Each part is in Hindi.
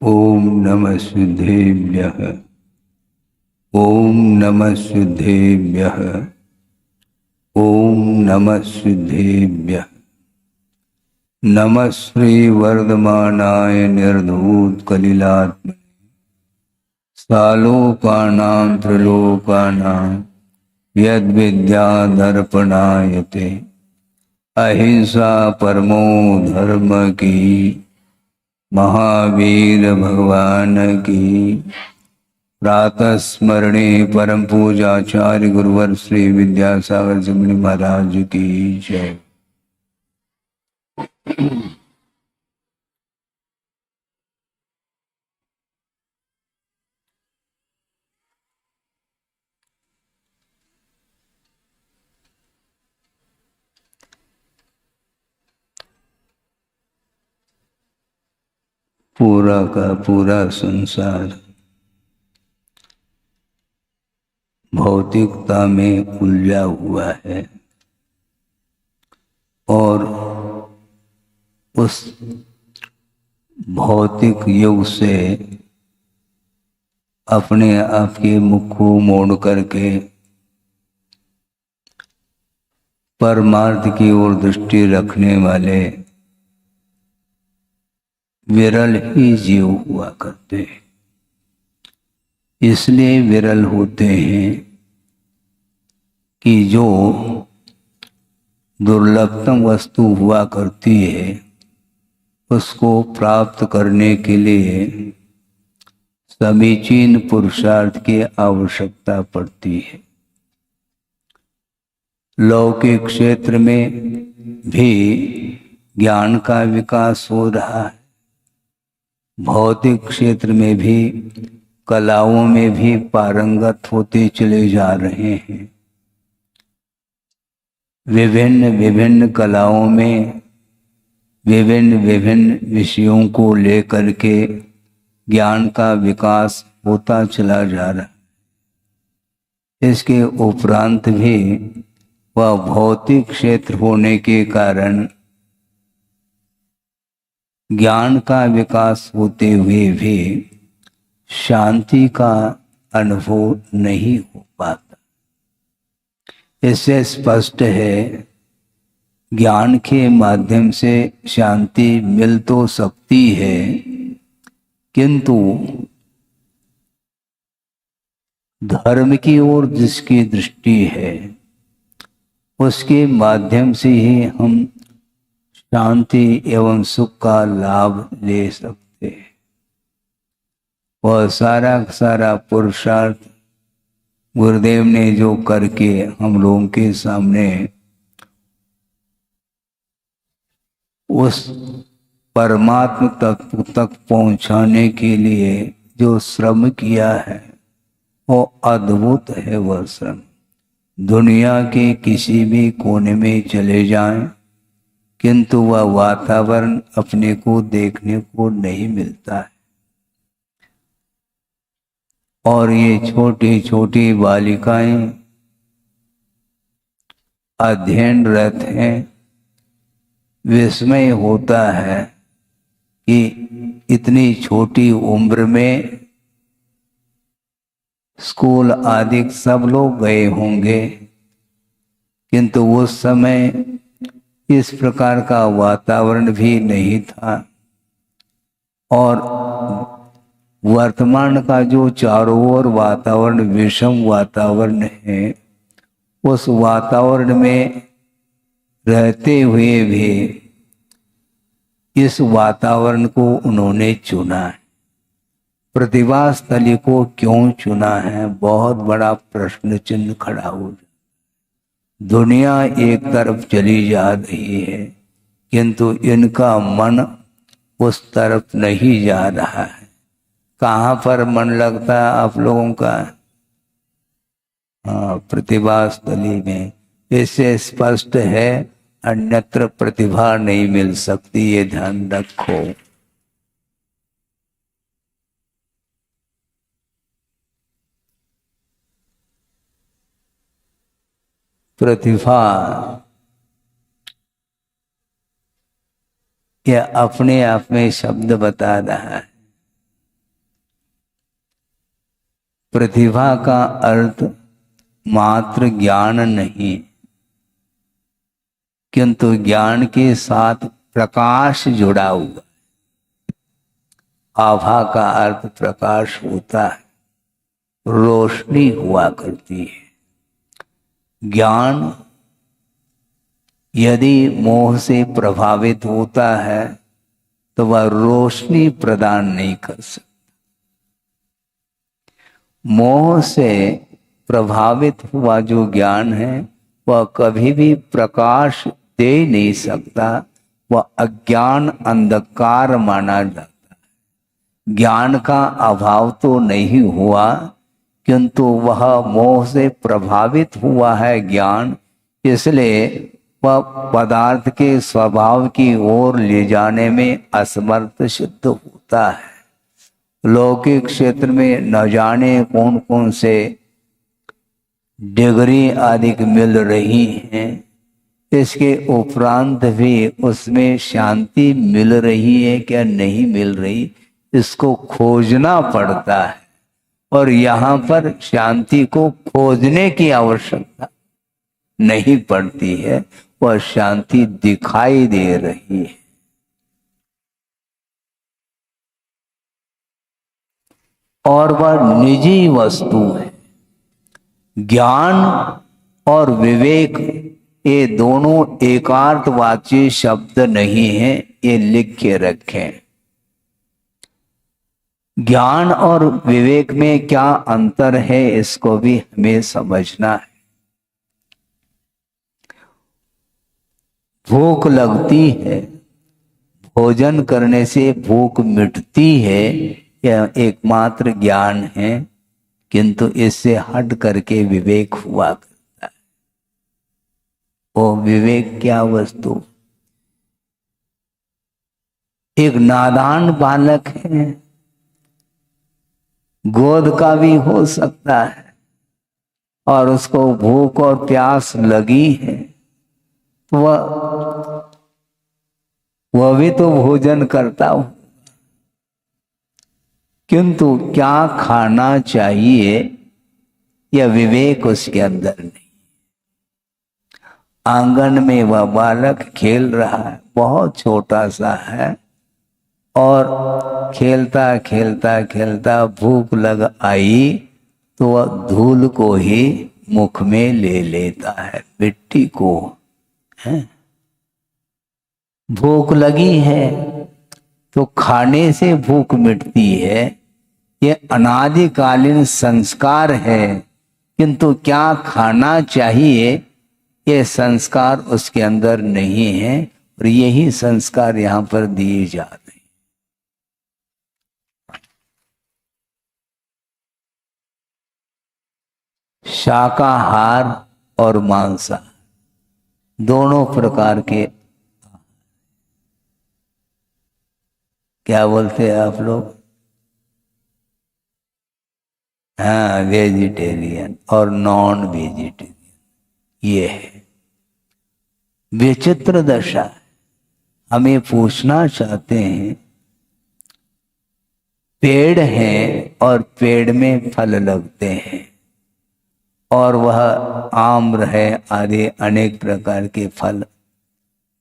ओम नमः सिद्धेभ्यः। ओम नमः सिद्धेभ्यः। ओम नमः सिद्धेभ्यः। नमः श्री वर्धमानाय निर्धूत कलिलात्मने सालोकानां त्रिलोकानां यद्विद्यादर्पणायते अहिंसा परमो धर्म की। महावीर भगवान की प्रातः स्मरणे परम पूजाचार्य गुरुवर श्री विद्यासागर जी महाराज की जय। पूरा का पूरा संसार भौतिकता में उलझा हुआ है और उस भौतिक युग से अपने आप के मुख को मोड़ करके परमार्थ की ओर दृष्टि रखने वाले विरल ही जीव हुआ करते हैं। इसलिए विरल होते हैं कि जो दुर्लभतम वस्तु हुआ करती है उसको प्राप्त करने के लिए समीचीन पुरुषार्थ की आवश्यकता पड़ती है। लौकिक क्षेत्र में भी ज्ञान का विकास हो रहा है, भौतिक क्षेत्र में भी कलाओं में भी पारंगत होते चले जा रहे हैं। विभिन्न विभिन्न कलाओं में विभिन्न विभिन्न विषयों को लेकर के ज्ञान का विकास होता चला जा रहा है। इसके उपरांत भी वह भौतिक क्षेत्र होने के कारण ज्ञान का विकास होते हुए भी शांति का अनुभव नहीं हो पाता। इससे स्पष्ट है ज्ञान के माध्यम से शांति मिल तो सकती है, किंतु धर्म की ओर जिसकी दृष्टि है उसके माध्यम से ही हम शांति एवं सुख का लाभ ले सकते हैं। वह सारा पुरुषार्थ गुरुदेव ने जो करके हम लोगों के सामने उस परमात्म तत्व तक पहुंचाने के लिए जो श्रम किया है वो अद्भुत है। वह श्रम दुनिया के किसी भी कोने में चले जाएं, किंतु वह वातावरण अपने को देखने को नहीं मिलता है। और ये छोटी छोटी बालिकाएं अध्ययनरत हैं। विस्मय होता है कि इतनी छोटी उम्र में स्कूल आदि सब लोग गए होंगे, किंतु उस समय इस प्रकार का वातावरण भी नहीं था। और वर्तमान का जो चारों ओर वातावरण विषम वातावरण है, उस वातावरण में रहते हुए भी इस वातावरण को उन्होंने चुना है। प्रतिभा स्थली को क्यों चुना है, बहुत बड़ा प्रश्न चिन्ह खड़ा हो जाए। दुनिया एक तरफ चली जा रही है, किंतु इनका मन उस तरफ नहीं जा रहा है। कहाँ पर मन लगता है आप लोगों का? हाँ, प्रतिभा स्थली में। इससे स्पष्ट है अन्यत्र प्रतिभा नहीं मिल सकती, ये ध्यान रखो। प्रतिभा यह अपने आप में शब्द बता रहा है। प्रतिभा का अर्थ मात्र ज्ञान नहीं, किंतु ज्ञान के साथ प्रकाश जुड़ा हुआ। आभा का अर्थ प्रकाश होता है, रोशनी हुआ करती है। ज्ञान यदि मोह से प्रभावित होता है तो वह रोशनी प्रदान नहीं कर सकता। मोह से प्रभावित हुआ जो ज्ञान है वह कभी भी प्रकाश दे नहीं सकता, वह अज्ञान अंधकार माना जाता है। ज्ञान का अभाव तो नहीं हुआ, किंतु वह मोह से प्रभावित हुआ है ज्ञान, इसलिए वह पदार्थ के स्वभाव की ओर ले जाने में असमर्थ सिद्ध होता है। लौकिक क्षेत्र में न जाने कौन कौन से डिग्री आदि मिल रही हैं, इसके उपरांत भी उसमें शांति मिल रही है क्या नहीं मिल रही, इसको खोजना पड़ता है। और यहाँ पर शांति को खोजने की आवश्यकता नहीं पड़ती है, वह शांति दिखाई दे रही है। और वह निजी वस्तु है। ज्ञान और विवेक ये दोनों एकार्थवाची शब्द नहीं है, ये लिख के रखें। ज्ञान और विवेक में क्या अंतर है इसको भी हमें समझना है। भूख लगती है, भोजन करने से भूख मिटती है, यह एकमात्र ज्ञान है, किंतु इससे हट करके विवेक हुआ करता है। वो विवेक क्या वस्तु? एक नादान बालक है, गोद का भी हो सकता है, और उसको भूख और प्यास लगी है, तो वह भी तो भोजन करता हो, किंतु क्या खाना चाहिए यह विवेक उसके अंदर नहीं। आंगन में वह बालक खेल रहा है, बहुत छोटा सा है, और खेलता खेलता खेलता भूख लग आई तो वह धूल को ही मुख में ले लेता है, मिट्टी को है। भूख लगी है तो खाने से भूख मिटती है, ये अनादिकालीन संस्कार है, किंतु क्या खाना चाहिए ये संस्कार उसके अंदर नहीं है, और यही संस्कार यहाँ पर दिए जा रहे हैं। शाकाहार और मांसाहार दोनों प्रकार के, क्या बोलते हैं आप लोग? हाँ, वेजिटेरियन और नॉन वेजिटेरियन, ये है विचित्र दशा। हमें पूछना चाहते हैं, पेड़ है और पेड़ में फल लगते हैं, और वह आम्र है आदि अनेक प्रकार के फल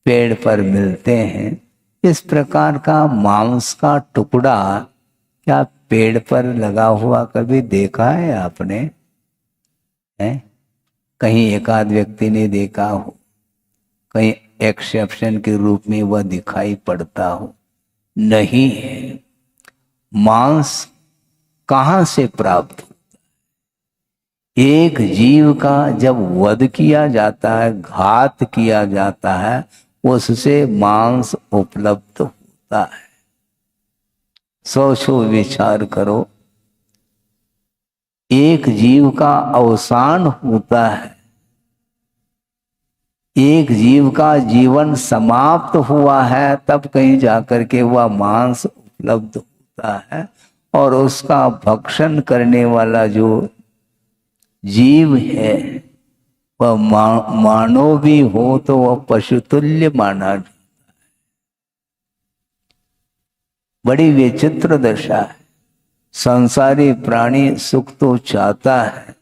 पेड़ पर मिलते हैं। इस प्रकार का मांस का टुकड़ा क्या पेड़ पर लगा हुआ कभी देखा है आपने? है? कहीं एकाध व्यक्ति ने देखा हो, कहीं एक्सेप्शन के रूप में वह दिखाई पड़ता हो? नहीं है। मांस कहाँ से प्राप्त होता है? एक जीव का जब वध किया जाता है, घात किया जाता है, उससे मांस उपलब्ध होता है। सोचो, विचार करो, एक जीव का अवसान होता है, एक जीव का जीवन समाप्त हुआ है, तब कहीं जाकर के वह मांस उपलब्ध होता है, और उसका भक्षण करने वाला जो जीव है वह मानव भी हो तो वह पशुतुल्य माना जाता है। बड़ी विचित्र दशा है। संसारी प्राणी सुख तो चाहता है,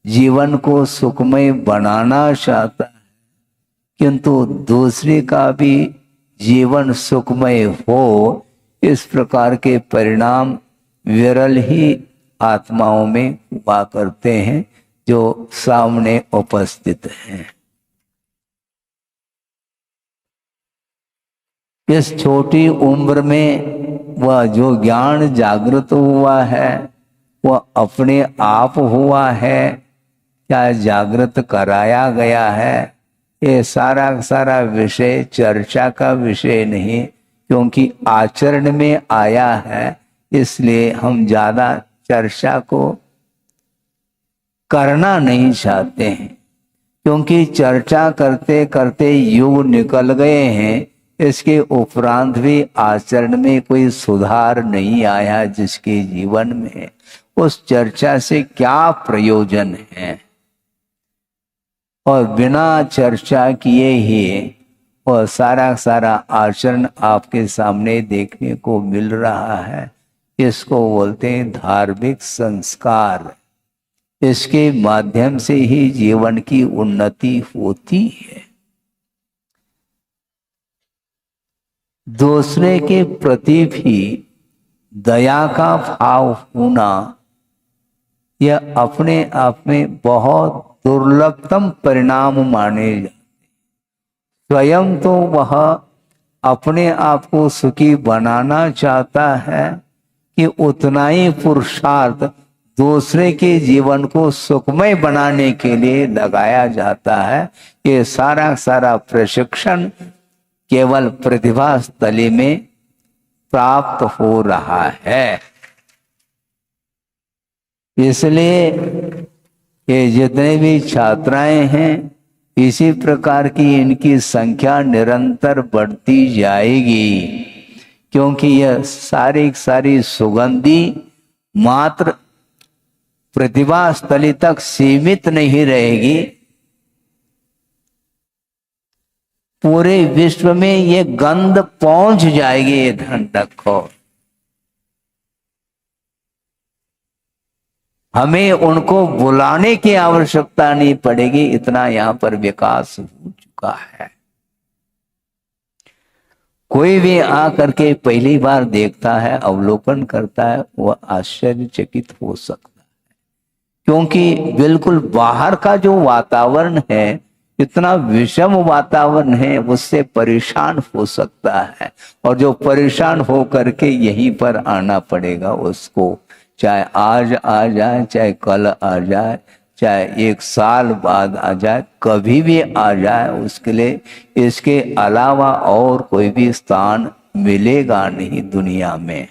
जीवन को सुखमय बनाना चाहता है, किंतु दूसरे का भी जीवन सुखमय हो, इस प्रकार के परिणाम विरल ही आत्माओं में हुआ करते हैं जो सामने उपस्थित हैं। इस छोटी उम्र में वह जो ज्ञान जागृत हुआ है वह अपने आप हुआ है क्या जागृत कराया गया है, ये सारा विषय चर्चा का विषय नहीं, क्योंकि आचरण में आया है, इसलिए हम ज्यादा चर्चा को करना नहीं चाहते हैं। क्योंकि चर्चा करते करते युग निकल गए हैं, इसके उपरांत भी आचरण में कोई सुधार नहीं आया जिसके जीवन में, उस चर्चा से क्या प्रयोजन है। और बिना चर्चा किए ही और सारा आचरण आपके सामने देखने को मिल रहा है, इसको बोलते हैं धार्मिक संस्कार। इसके माध्यम से ही जीवन की उन्नति होती है। दूसरे के प्रति भी दया का भाव होना यह अपने आप में बहुत दुर्लभतम परिणाम माने जाते। स्वयं तो वह अपने आप को सुखी बनाना चाहता है कि उतना ही पुरुषार्थ दूसरे के जीवन को सुखमय बनाने के लिए लगाया जाता है। ये सारा प्रशिक्षण केवल प्रतिभा स्थली में प्राप्त हो रहा है। इसलिए ये जितने भी छात्राएं हैं, इसी प्रकार की इनकी संख्या निरंतर बढ़ती जाएगी, क्योंकि यह सारी सुगंधी मात्र प्रतिभा स्थली तक सीमित नहीं रहेगी, पूरे विश्व में ये गंध पहुंच जाएगी। ये ध्यान रखो, हमें उनको बुलाने की आवश्यकता नहीं पड़ेगी, इतना यहाँ पर विकास हो चुका है। कोई भी आकर के पहली बार देखता है, अवलोकन करता है, वह आश्चर्यचकित हो सकता है, क्योंकि बिल्कुल बाहर का जो वातावरण है, इतना विषम वातावरण है, उससे परेशान हो सकता है। और जो परेशान हो करके यहीं पर आना पड़ेगा उसको, चाहे आज आ जाए, चाहे कल आ जाए, चाहे 1 साल बाद आ जाए, कभी भी आ जाए, उसके लिए इसके अलावा और कोई भी स्थान मिलेगा नहीं दुनिया में।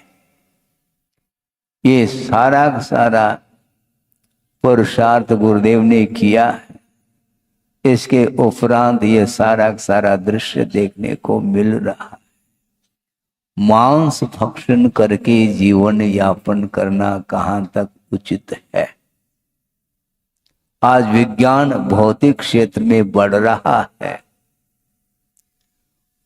ये सारा पुरुषार्थ गुरुदेव ने किया है। इसके उपरांत ये सारा दृश्य देखने को मिल रहा है। मांस भक्षण करके जीवन यापन करना कहाँ तक उचित है। आज विज्ञान भौतिक क्षेत्र में बढ़ रहा है,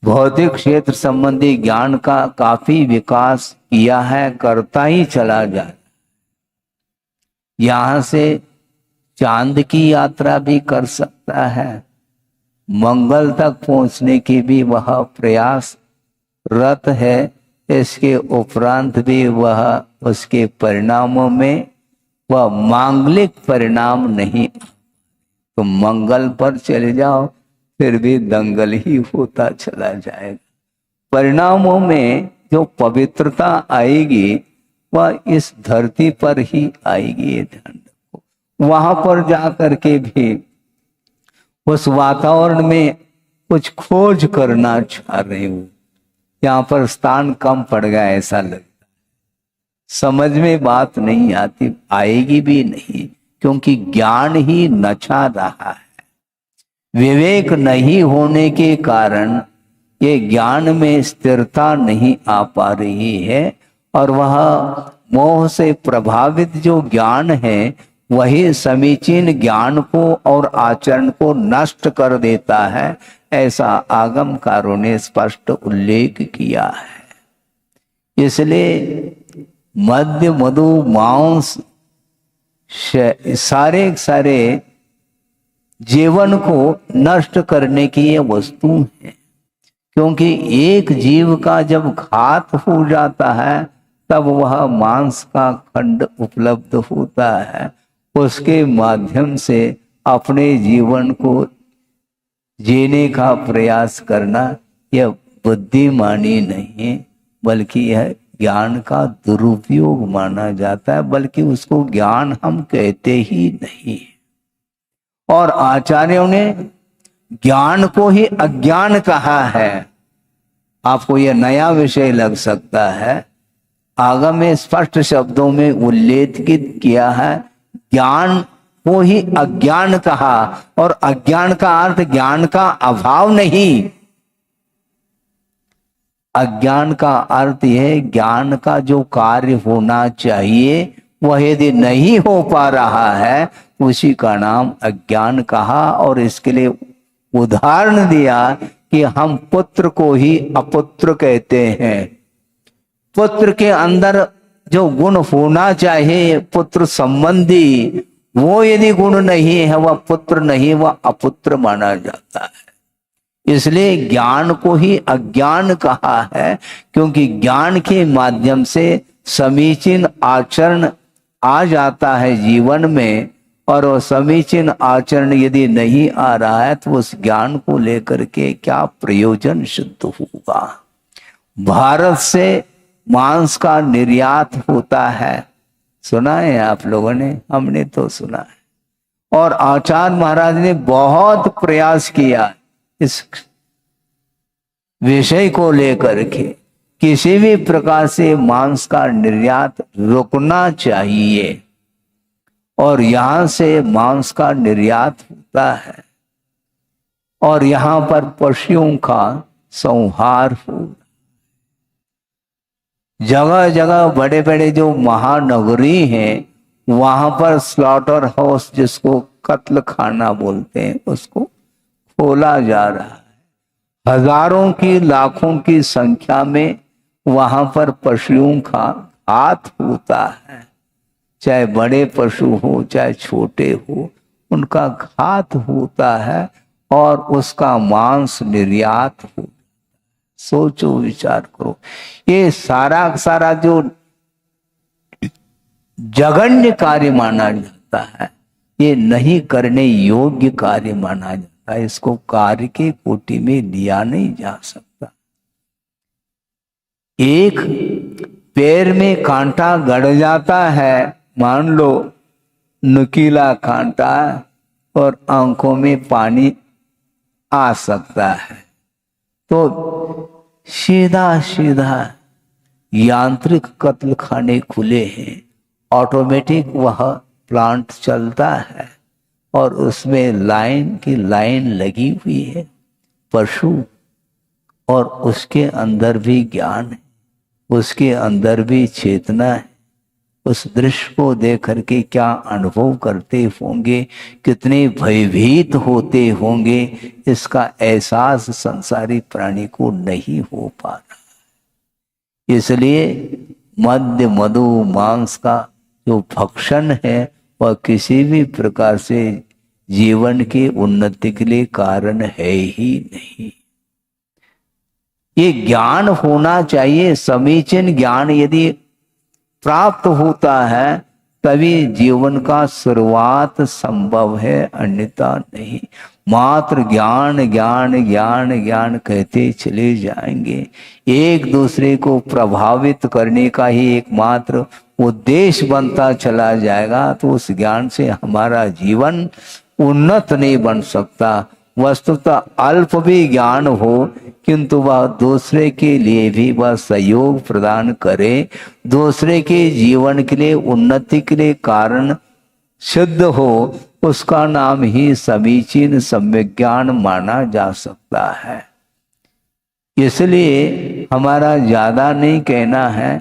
भौतिक क्षेत्र संबंधी ज्ञान का काफी विकास किया है, करता ही चला जाए। यहां से चांद की यात्रा भी कर सकता है, मंगल तक पहुंचने की भी वह प्रयास रत है। इसके उपरांत भी वह उसके परिणामों में वह मांगलिक परिणाम नहीं, तो मंगल पर चले जाओ फिर भी दंगल ही होता चला जाएगा। परिणामों में जो पवित्रता आएगी वह इस धरती पर ही आएगी, ये ध्यान रखो। वहां पर जाकर के भी उस वातावरण में कुछ खोज करना चाह रहे हो, यहाँ पर स्थान कम पड़ गया ऐसा लगता है, समझ में बात नहीं आती, आएगी भी नहीं, क्योंकि ज्ञान ही नचा रहा है। विवेक नहीं होने के कारण ये ज्ञान में स्थिरता नहीं आ पा रही है, और वह मोह से प्रभावित जो ज्ञान है वही समीचीन ज्ञान को और आचरण को नष्ट कर देता है, ऐसा आगमकारों ने स्पष्ट उल्लेख किया है। इसलिए मद्य मधु मांस सारे सारे जीवन को नष्ट करने की ये वस्तु है। क्योंकि एक जीव का जब घात हो जाता है तब वह मांस का खंड उपलब्ध होता है, उसके माध्यम से अपने जीवन को जीने का प्रयास करना यह बुद्धिमानी नहीं है, बल्कि यह ज्ञान का दुरुपयोग माना जाता है, बल्कि उसको ज्ञान हम कहते ही नहीं। और आचार्यों ने ज्ञान को ही अज्ञान कहा है। आपको यह नया विषय लग सकता है, आगम में स्पष्ट शब्दों में उल्लेखित किया है, ज्ञान को ही अज्ञान कहा। और अज्ञान का अर्थ ज्ञान का अभाव नहीं, अज्ञान का अर्थ यह ज्ञान का जो कार्य होना चाहिए वह यदि नहीं हो पा रहा है उसी का नाम अज्ञान कहा। और इसके लिए उदाहरण दिया कि हम पुत्र को ही अपुत्र कहते हैं। पुत्र के अंदर जो गुण होना चाहिए पुत्र संबंधी, वो यदि गुण नहीं है वह पुत्र नहीं, वह अपुत्र माना जाता है। इसलिए ज्ञान को ही अज्ञान कहा है, क्योंकि ज्ञान के माध्यम से समीचीन आचरण आ जाता है जीवन में, और वो समीचीन आचरण यदि नहीं आ रहा है तो उस ज्ञान को लेकर के क्या प्रयोजन सिद्ध होगा। भारत से मांस का निर्यात होता है, सुना है आप लोगों ने? हमने तो सुना है। और आचार्य महाराज ने बहुत प्रयास किया इस विषय को लेकर के, किसी भी प्रकार से मांस का निर्यात रुकना चाहिए। और यहां से मांस का निर्यात होता है और यहां पर पशुओं का संहार हो। जगह जगह बड़े बड़े जो महानगरी हैं वहां पर स्लॉटर हाउस, जिसको कत्ल खाना बोलते हैं, उसको खोला जा रहा है। हजारों की लाखों की संख्या में वहां पर पशुओं का घात होता है, चाहे बड़े पशु हो चाहे छोटे हो, उनका घात होता है और उसका मांस निर्यात हो। सोचो, विचार करो, ये सारा सारा जो जघन्य कार्य माना जाता है ये नहीं करने योग्य कार्य माना जाता है, इसको कार्य के कोटि में लिया नहीं जा सकता। एक पैर में कांटा गड़ जाता है, मान लो नुकीला कांटा, और आंखों में पानी आ सकता है, तो सीधा सीधा यांत्रिक कत्ल खाने खुले हैं, ऑटोमेटिक वह प्लांट चलता है और उसमें लाइन की लाइन लगी हुई है पशु, और उसके अंदर भी ज्ञान है, उसके अंदर भी चेतना है। उस दृश्य को देख करके क्या अनुभव करते होंगे, कितने भयभीत होते होंगे, इसका एहसास संसारी प्राणी को नहीं हो पा रहा। इसलिए मद्य मधु मांस का जो भक्षण है वह किसी भी प्रकार से जीवन की उन्नति के लिए कारण है ही नहीं। ये ज्ञान होना चाहिए, समीचीन ज्ञान यदि प्राप्त होता है तभी जीवन का शुरुआत संभव है, अन्यथा नहीं। मात्र ज्ञान ज्ञान ज्ञान ज्ञान कहते चले जाएंगे, एक दूसरे को प्रभावित करने का ही एकमात्र उद्देश्य बनता चला जाएगा, तो उस ज्ञान से हमारा जीवन उन्नत नहीं बन सकता। वस्तुतः अल्प भी ज्ञान हो किंतु वह दूसरे के लिए भी वह सहयोग प्रदान करे, दूसरे के जीवन के लिए उन्नति के लिए कारण सिद्ध हो, उसका नाम ही समीचीन सम्यक ज्ञान माना जा सकता है। इसलिए हमारा ज्यादा नहीं कहना है,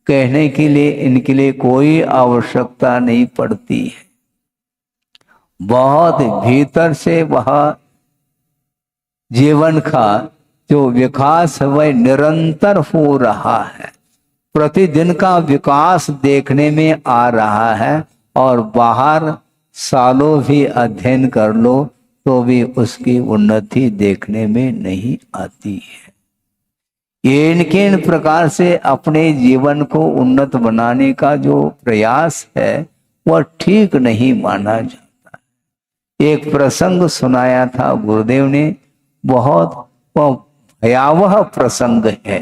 कहने के लिए इनके लिए कोई आवश्यकता नहीं पड़ती है। बहुत भीतर से वह जीवन का जो विकास है वह निरंतर हो रहा है। प्रतिदिन का विकास देखने में आ रहा है, और बाहर सालों भी अध्ययन कर लो तो भी उसकी उन्नति देखने में नहीं आती है। ये इनके प्रकार से अपने जीवन को उन्नत बनाने का जो प्रयास है वह ठीक नहीं माना जाता। एक प्रसंग सुनाया था गुरुदेव ने, बहुत भयावह प्रसंग है,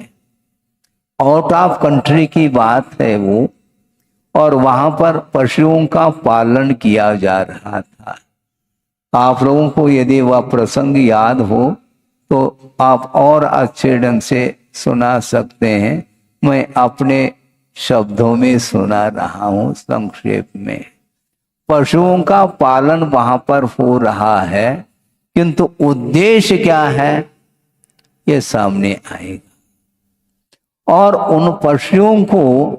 आउट ऑफ कंट्री की बात है वो, और वहां पर पशुओं का पालन किया जा रहा था। आप लोगों को यदि वह प्रसंग याद हो तो आप और अच्छे ढंग से सुना सकते हैं। मैं अपने शब्दों में सुना रहा हूं संक्षेप में। पशुओं का पालन वहां पर हो रहा है, किंतु उद्देश्य क्या है ये सामने आएगा। और उन पशुओं को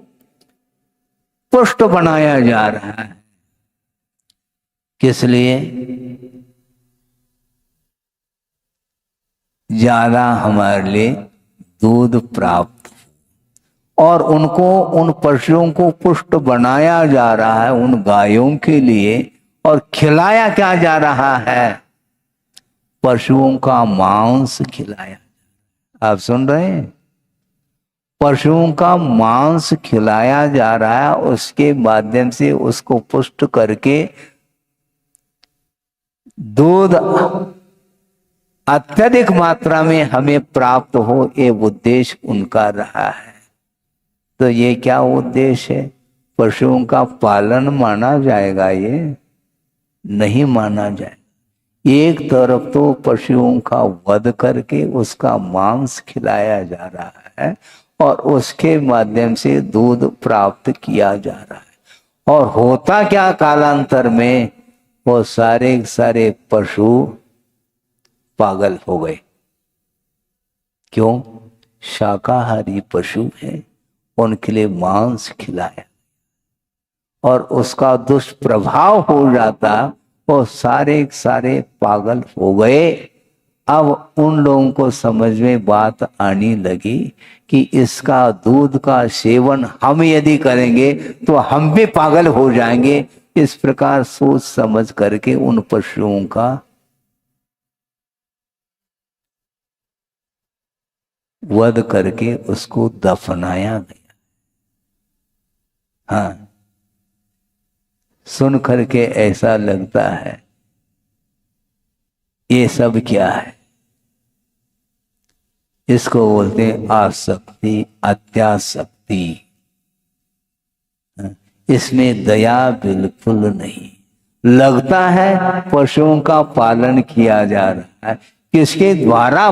पुष्ट बनाया जा रहा है। किस लिए? ज्यादा हमारे लिए दूध प्राप्त, और उनको, उन पशुओं को पुष्ट बनाया जा रहा है उन गायों के लिए। और खिलाया क्या जा रहा है? पशुओं का मांस खिलाया। आप सुन रहे हैं? पशुओं का मांस खिलाया जा रहा है, उसके माध्यम से उसको पुष्ट करके दूध अत्यधिक मात्रा में हमें प्राप्त हो, ये उद्देश्य उनका रहा है। तो ये क्या उद्देश्य है? पशुओं का पालन माना जाएगा? ये नहीं माना जाएगा। एक तरफ तो पशुओं का वध करके उसका मांस खिलाया जा रहा है, और उसके माध्यम से दूध प्राप्त किया जा रहा है। और होता क्या कालांतर में, वो सारे सारे पशु पागल हो गए। क्यों? शाकाहारी पशु हैं, उनके लिए मांस खिलाया और उसका दुष्प्रभाव हो जाता, वो सारे सारे पागल हो गए। अब उन लोगों को समझ में बात आने लगी कि इसका दूध का सेवन हम यदि करेंगे तो हम भी पागल हो जाएंगे। इस प्रकार सोच समझ करके उन पशुओं का वध करके उसको दफनाया गया। हाँ, सुन करके ऐसा लगता है ये सब क्या है? इसको बोलते हैं आसक्ति, अत्यासक्ति। इसमें दया बिल्कुल नहीं। लगता है पशुओं का पालन किया जा रहा है, किसके द्वारा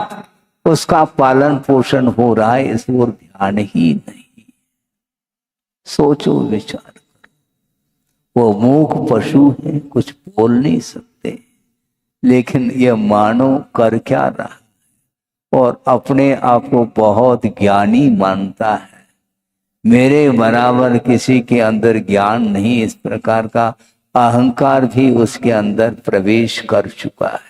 उसका पालन पोषण हो रहा है इस ओर ध्यान ही नहीं। सोचो, विचार करो। वो मूक पशु है, कुछ बोल नहीं सकते, लेकिन ये मानो कर क्या रहा, और अपने आप को बहुत ज्ञानी मानता है। मेरे बराबर किसी के अंदर ज्ञान नहीं, इस प्रकार का अहंकार भी उसके अंदर प्रवेश कर चुका है।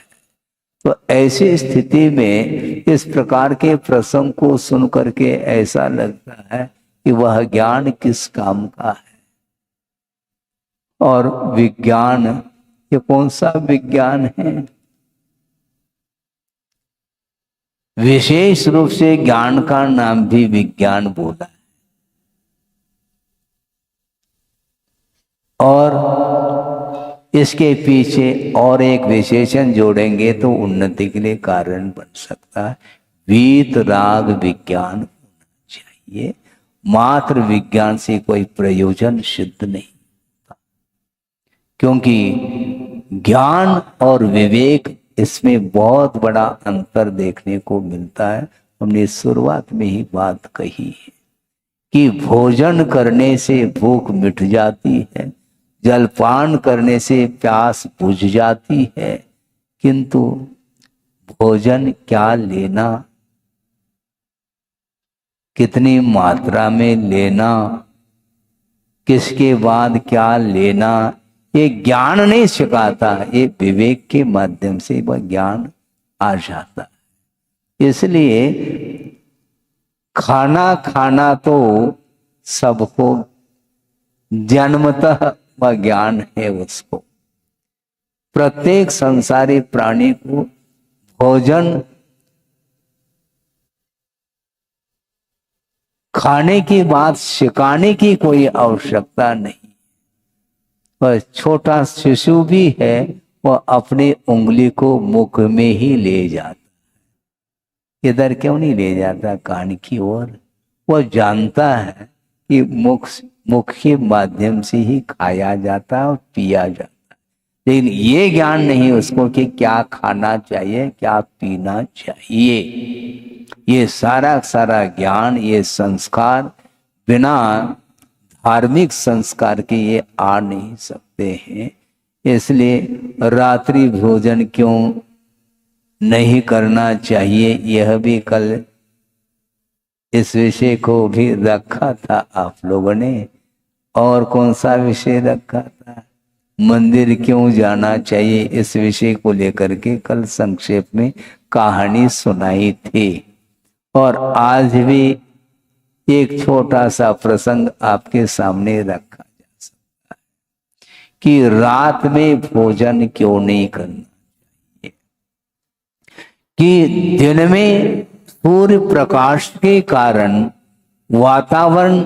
तो ऐसी स्थिति में इस प्रकार के प्रसंग को सुन करके ऐसा लगता है कि वह ज्ञान किस काम का है। और विज्ञान, ये कौन सा विज्ञान है? विशेष रूप से ज्ञान का नाम भी विज्ञान बोला है। और इसके पीछे और एक विशेषण जोड़ेंगे तो उन्नति के लिए कारण बन सकता है। वीतराग विज्ञान होना चाहिए। मात्र विज्ञान से कोई प्रयोजन सिद्ध नहीं होता, क्योंकि ज्ञान और विवेक, इसमें बहुत बड़ा अंतर देखने को मिलता है। हमने शुरुआत में ही बात कही है कि भोजन करने से भूख मिट जाती है, जलपान करने से प्यास बुझ जाती है, किंतु भोजन क्या लेना, कितनी मात्रा में लेना, किसके बाद क्या लेना, ये ज्ञान नहीं सिखाता। ये विवेक के माध्यम से वह ज्ञान आ जाता है। इसलिए खाना खाना तो सबको जन्मतः वह ज्ञान है। उसको प्रत्येक संसारी प्राणी को भोजन खाने की बात सिखाने की कोई आवश्यकता नहीं। वह छोटा शिशु भी है, वह अपनी उंगली को मुख में ही ले जाता। इधर क्यों नहीं ले जाता कान की ओर? वह जानता है कि मुख के माध्यम से ही खाया जाता है और पिया जाता है, लेकिन ये ज्ञान नहीं उसको कि क्या खाना चाहिए, क्या पीना चाहिए। ये सारा सारा ज्ञान, ये संस्कार बिना धार्मिक संस्कार के ये आ नहीं सकते हैं। इसलिए रात्रि भोजन क्यों नहीं करना चाहिए, यह भी कल इस विषय को भी रखा था आप लोगों ने। और कौन सा विषय रखा था? मंदिर क्यों जाना चाहिए, इस विषय को लेकर के कल संक्षेप में कहानी सुनाई थी। और आज भी एक छोटा सा प्रसंग आपके सामने रखा जा सकता है कि रात में भोजन क्यों नहीं करना चाहिए। कि दिन में सूर्य प्रकाश के कारण वातावरण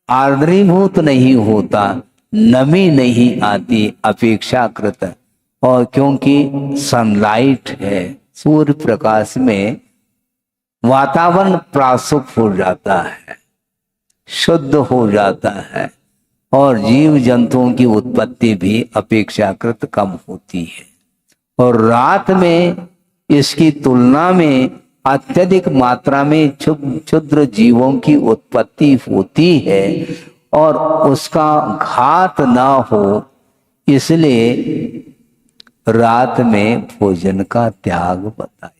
आर्द्रीभूत नहीं होता, नमी नहीं आती अपेक्षाकृत, और क्योंकि सनलाइट है, सूर्य प्रकाश में वातावरण प्रासुप हो जाता है, शुद्ध हो जाता है, और जीव जंतुओं की उत्पत्ति भी अपेक्षाकृत कम होती है। और रात में इसकी तुलना में अत्यधिक मात्रा में क्षुद्र जीवों की उत्पत्ति होती है, और उसका घात ना हो इसलिए रात में भोजन का त्याग बताया।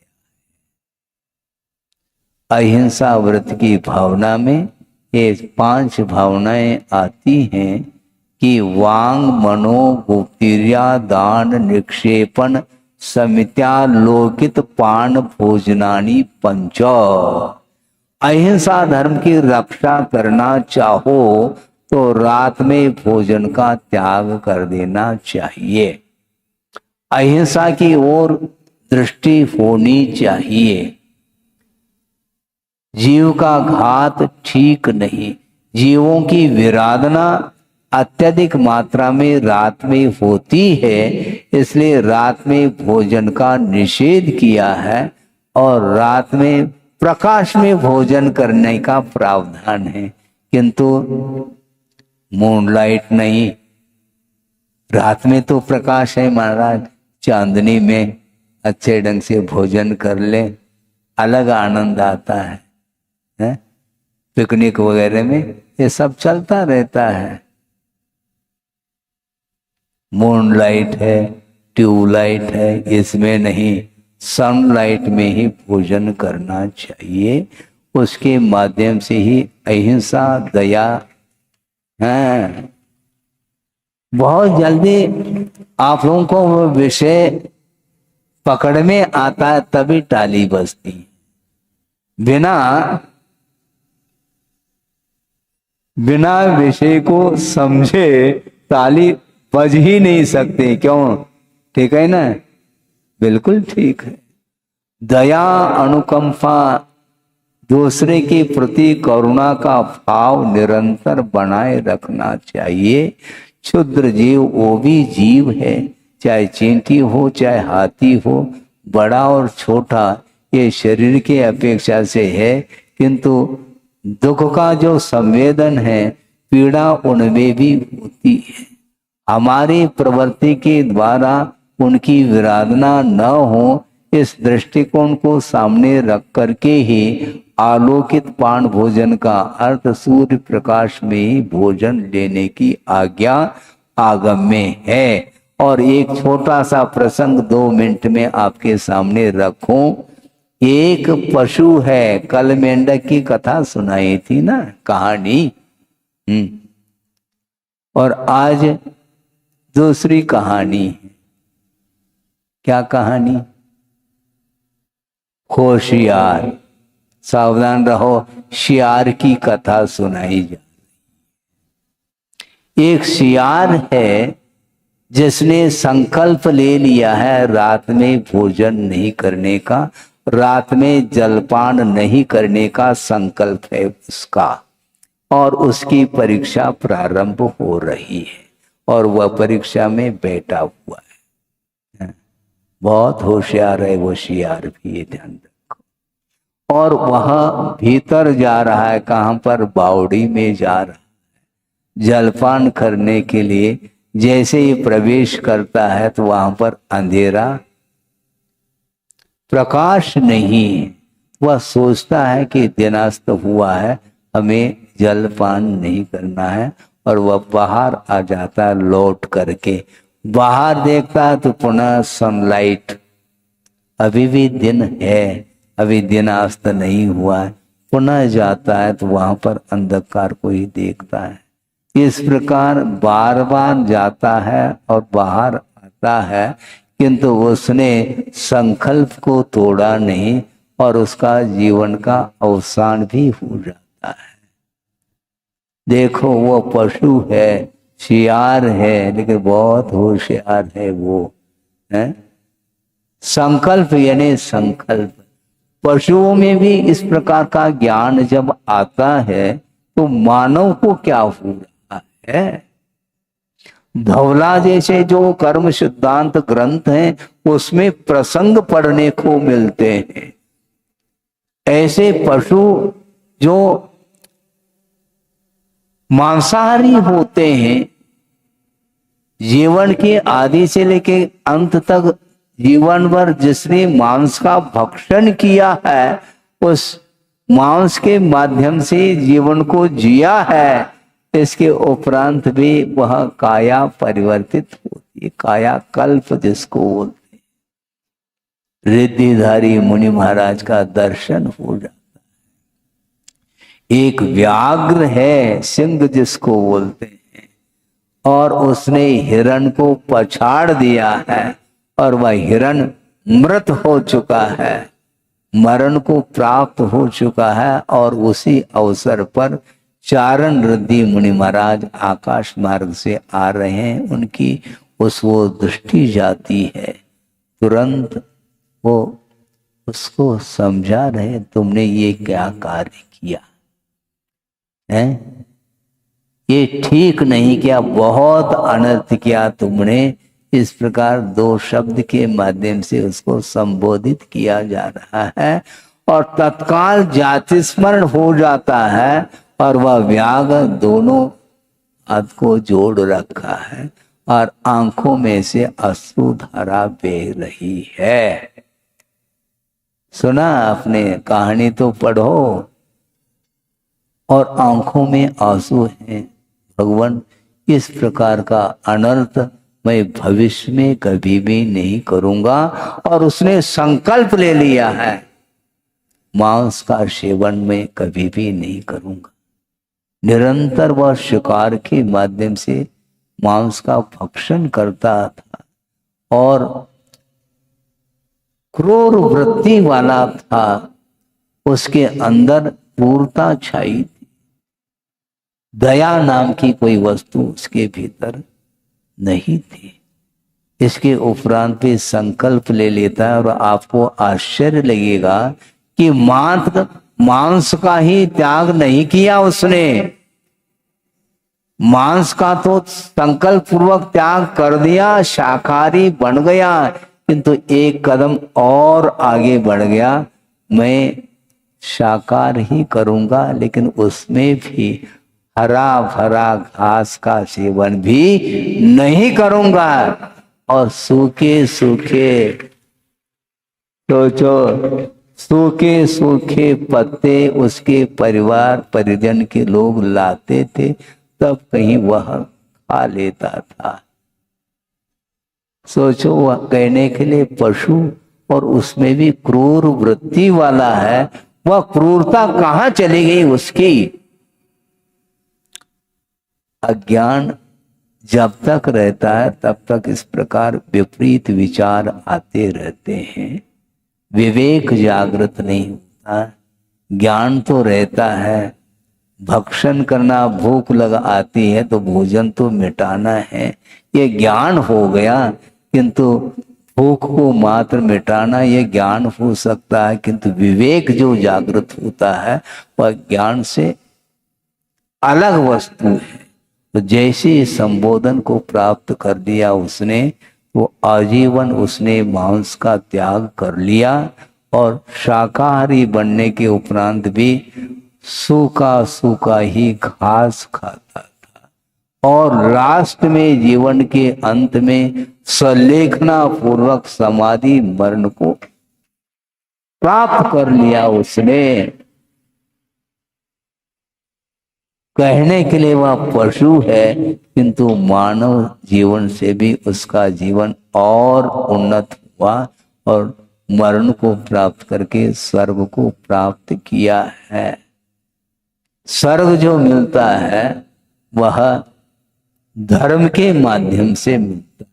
अहिंसा व्रत की भावना में ये 5 भावनाएं आती हैं कि वांग मनो गुप्तिर्या दान निक्षेपण समित्यालोकित पान भोजनानी पंच। अहिंसा धर्म की रक्षा करना चाहो तो रात में भोजन का त्याग कर देना चाहिए। अहिंसा की ओर दृष्टि होनी चाहिए। जीव का घात ठीक नहीं। जीवों की विराधना अत्यधिक मात्रा में रात में होती है, इसलिए रात में भोजन का निषेध किया है, और रात में प्रकाश में भोजन करने का प्रावधान है। किंतु मूनलाइट नहीं, रात में तो प्रकाश है महाराज, चांदनी में अच्छे ढंग से भोजन कर ले, अलग आनंद आता है। पिकनिक वगैरह में ये सब चलता रहता है। मूनलाइट है, ट्यूबलाइट है, इसमें नहीं, सनलाइट में ही भोजन करना चाहिए। उसके माध्यम से ही अहिंसा, दया है। बहुत जल्दी आप लोगों को वो विषय पकड़ में आता है तभी टाली बजती। बिना विषय को समझे ताली बज ही नहीं सकते। क्यों? ठीक है ना? बिल्कुल ठीक है। दया, अनुकंपा, दूसरे के प्रति करुणा का भाव निरंतर बनाए रखना चाहिए। क्षुद्र जीव वो भी जीव है, चाहे चींटी हो चाहे हाथी हो, बड़ा और छोटा ये शरीर के अपेक्षा से है, किंतु दुख का जो संवेदन है, पीड़ा उनमें भी होती है। हमारी प्रवृत्ति के द्वारा उनकी विराधना न हो, इस दृष्टिकोण को सामने रख करके ही आलोकित पान भोजन का अर्थ सूर्य प्रकाश में ही भोजन लेने की आज्ञा आगम में है। और एक छोटा सा प्रसंग 2 मिनट में आपके सामने रखूं। एक पशु है, कल मेंढक की कथा सुनाई थी ना, कहानी। और आज दूसरी कहानी है। क्या कहानी? होशियार। सावधान रहो, शियार की कथा सुनाई जा रही। एक शियार है जिसने संकल्प ले लिया है रात में भोजन नहीं करने का, रात में जलपान नहीं करने का संकल्प है उसका, और उसकी परीक्षा प्रारंभ हो रही है और वह परीक्षा में बैठा हुआ है। बहुत होशियार है वो शियार भी, ये ध्यान रखो। और वह भीतर जा रहा है, कहां पर? बावड़ी में जा रहा है जलपान करने के लिए। जैसे ही प्रवेश करता है तो वहां पर अंधेरा, प्रकाश नहीं है। वह सोचता है कि दिनास्त हुआ है, हमें जलपान नहीं करना है, और वह बाहर आ जाता है। लौट करके बाहर देखता है तो पुनः सनलाइट, अभी भी दिन है, अभी दिनास्त नहीं हुआ है। पुनः जाता है तो वहां पर अंधकार को ही देखता है। इस प्रकार बार बार जाता है और बाहर आता है, किंतु उसने संकल्प को तोड़ा नहीं और उसका जीवन का अवसान भी हो जाता है। देखो वो पशु है, शियार है, लेकिन बहुत होशियार है वो है। संकल्प यानी संकल्प। पशुओं में भी इस प्रकार का ज्ञान जब आता है तो मानव को क्या हो रहा है? धवला जैसे जो कर्म सिद्धांत ग्रंथ हैं उसमें प्रसंग पढ़ने को मिलते हैं। ऐसे पशु जो मांसाहारी होते हैं, जीवन के आदि से लेके अंत तक जीवन भर जिसने मांस का भक्षण किया है, उस मांस के माध्यम से जीवन को जिया है, इसके उपरांत भी वह काया परिवर्तित होती है। काया कल्प जिसको बोलते हैं। रिद्धिधारी मुनि महाराज का दर्शन हो जाता है। एक व्याघ्र है, सिंह जिसको बोलते हैं, और उसने हिरण को पछाड़ दिया है और वह हिरण मृत हो चुका है, मरण को प्राप्त हो चुका है। और उसी अवसर पर चारण रिद्धि मुनि महाराज आकाश मार्ग से आ रहे हैं। उनकी वो दृष्टि जाती है, तुरंत वो उसको समझा रहे, तुमने ये क्या कार्य किया है? ये ठीक नहीं किया, बहुत अनर्थ किया तुमने। इस प्रकार दो शब्द के माध्यम से उसको संबोधित किया जा रहा है और तत्काल जाति स्मरण हो जाता है और वह व्याघ्र दोनों हाथ को जोड़ रखा है और आंखों में से अश्रु धारा बह रही है। सुना आपने? कहानी तो पढ़ो। और आंखों में आंसू हैं। भगवान, इस प्रकार का अनर्थ मैं भविष्य में कभी भी नहीं करूंगा। और उसने संकल्प ले लिया है, मांस का सेवन में कभी भी नहीं करूंगा। निरंतर वह शिकार के माध्यम से मांस का भक्षण करता था और क्रूर वृत्ति वाला था। उसके अंदर क्रूरता छाई थी, दया नाम की कोई वस्तु उसके भीतर नहीं थी। इसके उपरांत भी संकल्प ले लेता है और आपको आश्चर्य लगेगा कि मात्र मांस का ही त्याग नहीं किया उसने। मांस का तो संकल्प पूर्वक त्याग कर दिया, शाकाहारी बन गया, किंतु एक कदम और आगे बढ़ गया। मैं शाकाहार ही करूंगा, लेकिन उसमें भी हरा भरा घास का सेवन भी नहीं करूंगा। और सूखे सूखे, सोचो, सूखे सूखे पत्ते उसके परिवार परिजन के लोग लाते थे, तब कहीं वह खा लेता था। सोचो, वह कहने के लिए पशु और उसमें भी क्रूर वृत्ति वाला है, वह क्रूरता कहां चली गई उसकी? अज्ञान जब तक रहता है तब तक इस प्रकार विपरीत विचार आते रहते हैं। विवेक जागृत नहीं होता। ज्ञान तो रहता है, भक्षण करना, भूख लग आती है तो भोजन तो मिटाना है, ये ज्ञान हो गया। किंतु भूख को मात्र मिटाना ये ज्ञान हो सकता है, किंतु विवेक जो जागृत होता है वह ज्ञान से अलग वस्तु है। तो जैसे इस संबोधन को प्राप्त कर लिया उसने, वो आजीवन उसने मांस का त्याग कर लिया और शाकाहारी बनने के उपरांत भी सूखा सूखा ही घास खाता था। और लास्ट में जीवन के अंत में सलेखना पूर्वक समाधि मरण को प्राप्त कर लिया उसने। कहने के लिए वह पशु है, किंतु मानव जीवन से भी उसका जीवन और उन्नत हुआ और मरण को प्राप्त करके स्वर्ग को प्राप्त किया है। स्वर्ग जो मिलता है वह धर्म के माध्यम से मिलता है।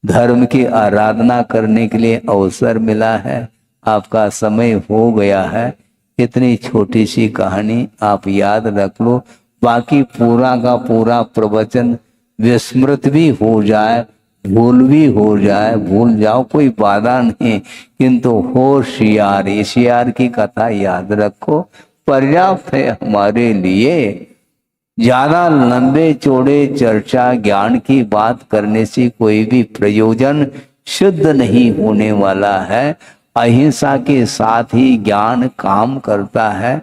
धर्म की आराधना करने के लिए अवसर मिला है। आपका समय हो गया है। इतनी छोटी सी कहानी आप याद रख लो, बाकी पूरा का पूरा प्रवचन विस्मृत भी हो जाए, भूल भी हो जाए, भूल जाओ कोई बाधा नहीं, किंतु होशियार होशियार की कथा याद रखो, पर्याप्त है हमारे लिए। ज्यादा लंबे चौड़े चर्चा ज्ञान की बात करने से कोई भी प्रयोजन शुद्ध नहीं होने वाला है। अहिंसा के साथ ही ज्ञान काम करता है।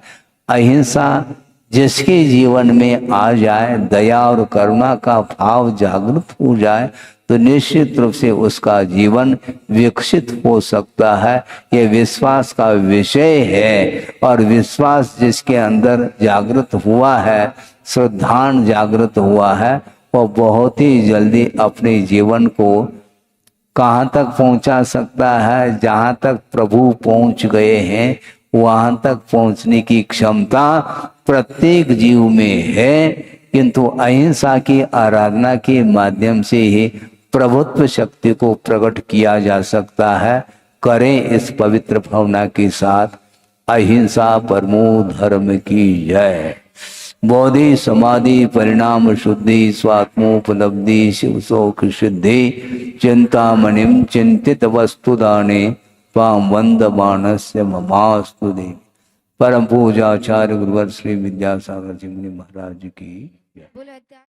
अहिंसा जिसके जीवन में आ जाए, दया और करुणा का भाव जागृत हो जाए, तो निश्चित रूप से उसका जीवन विकसित हो सकता है। ये विश्वास का विषय है और विश्वास जिसके अंदर जागृत हुआ है, श्रद्धान जागृत हुआ है, वो बहुत ही जल्दी अपने जीवन को कहाँ तक पहुंचा सकता है। जहाँ तक प्रभु पहुंच गए हैं वहां तक पहुंचने की क्षमता प्रत्येक जीव में है, किंतु अहिंसा की आराधना के माध्यम से ही प्रभुत्व शक्ति को प्रकट किया जा सकता है। करें इस पवित्र भावना के साथ। अहिंसा परमो धर्म की जय। बोधि समाधि परिणाम शुद्धि स्वात्मोपलब्धि शिव शोक सिद्धि चिंतामणिम चिंतित वस्तुदाने त्वां वंदमानस्य ममास्तु देवी। परम पूजाचार्य गुरुवर श्री विद्यासागर जी महाराज की जय।